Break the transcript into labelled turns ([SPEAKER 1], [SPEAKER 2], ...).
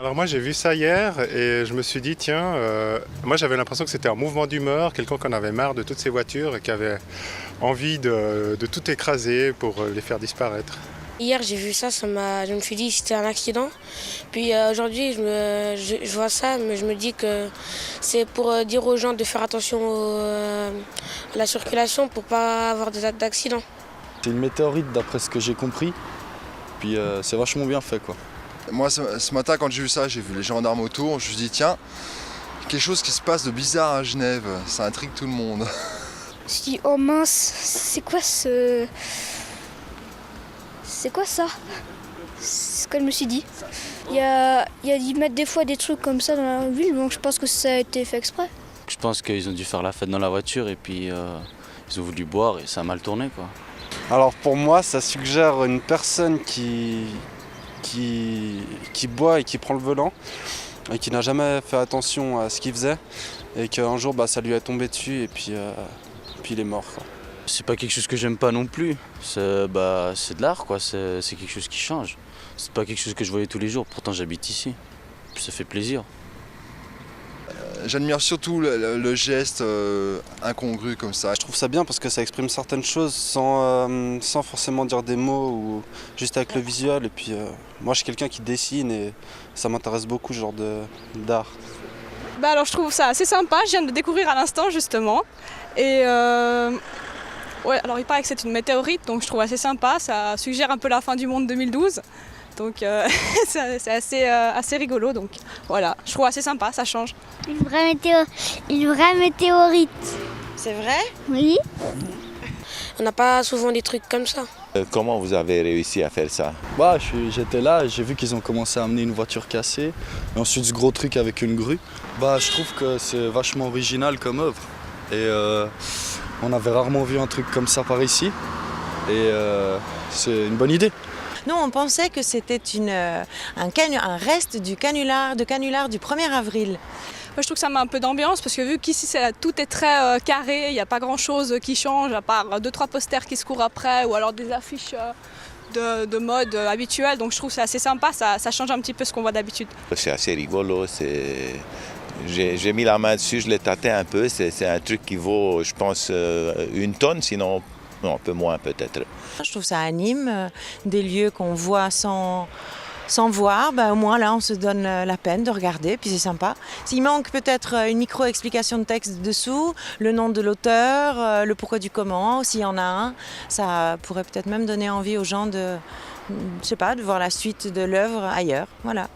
[SPEAKER 1] Alors moi j'ai vu ça hier et je me suis dit tiens, moi j'avais l'impression que c'était un mouvement d'humeur, quelqu'un qui en avait marre de toutes ces voitures et qui avait envie de tout écraser pour les faire disparaître.
[SPEAKER 2] Hier j'ai vu ça, je me suis dit que c'était un accident. Puis aujourd'hui je vois ça, mais je me dis que c'est pour dire aux gens de faire attention à la circulation pour pas avoir d'accident.
[SPEAKER 3] C'est une météorite d'après ce que j'ai compris, puis c'est vachement bien fait quoi.
[SPEAKER 4] Moi ce matin quand j'ai vu ça, j'ai vu les gendarmes autour, je me suis dit tiens, quelque chose qui se passe de bizarre à Genève, ça intrigue tout le monde.
[SPEAKER 5] Je me suis dit oh mince, c'est quoi ça? C'est ce que je me suis dit. Ils mettent des fois des trucs comme ça dans la ville, donc je pense que ça a été fait exprès.
[SPEAKER 3] Je pense qu'ils ont dû faire la fête dans la voiture et puis ils ont voulu boire et ça a mal tourné quoi.
[SPEAKER 6] Alors pour moi, ça suggère une personne qui boit et qui prend le volant et qui n'a jamais fait attention à ce qu'il faisait et qu'un jour ça lui est tombé dessus et puis il est mort quoi.
[SPEAKER 3] C'est pas quelque chose que j'aime pas non plus, c'est de l'art quoi, c'est quelque chose qui change. C'est pas quelque chose que je voyais tous les jours, pourtant j'habite ici, puis ça fait plaisir.
[SPEAKER 4] J'admire surtout le geste incongru comme ça.
[SPEAKER 6] Je trouve ça bien parce que ça exprime certaines choses sans forcément dire des mots ou juste avec le visuel. Et puis moi je suis quelqu'un qui dessine et ça m'intéresse beaucoup ce genre d'art.
[SPEAKER 7] Alors je trouve ça assez sympa, je viens de le découvrir à l'instant justement. Et ouais, alors il paraît que c'est une météorite, donc je trouve assez sympa, ça suggère un peu la fin du monde 2012. Donc c'est assez rigolo, donc voilà, je trouve assez sympa, ça change.
[SPEAKER 5] Une vraie météorite.
[SPEAKER 8] C'est vrai?
[SPEAKER 5] Oui.
[SPEAKER 2] On n'a pas souvent des trucs comme ça.
[SPEAKER 9] Comment vous avez réussi à faire ça?
[SPEAKER 3] J'étais là, j'ai vu qu'ils ont commencé à amener une voiture cassée, et ensuite ce gros truc avec une grue. Je trouve que c'est vachement original comme œuvre. Et on avait rarement vu un truc comme ça par ici. Et c'est une bonne idée.
[SPEAKER 8] Nous, on pensait que c'était un reste du canular du 1er avril.
[SPEAKER 7] Moi, je trouve que ça met un peu d'ambiance parce que vu qu'ici tout est très carré, il n'y a pas grand chose qui change à part 2-3 posters qui se courent après ou alors des affiches de mode habituelles. Donc je trouve que c'est assez sympa, ça change un petit peu ce qu'on voit d'habitude.
[SPEAKER 9] C'est assez rigolo, j'ai mis la main dessus, je l'ai tâté un peu, c'est un truc qui vaut je pense 1 tonne, sinon non, un peu moins peut-être.
[SPEAKER 8] Je trouve ça anime des lieux qu'on voit sans voir, au moins là on se donne la peine de regarder, puis c'est sympa. S'il manque peut-être une micro-explication de texte dessous, le nom de l'auteur, le pourquoi du comment, s'il y en a un, ça pourrait peut-être même donner envie aux gens de voir la suite de l'œuvre ailleurs. Voilà.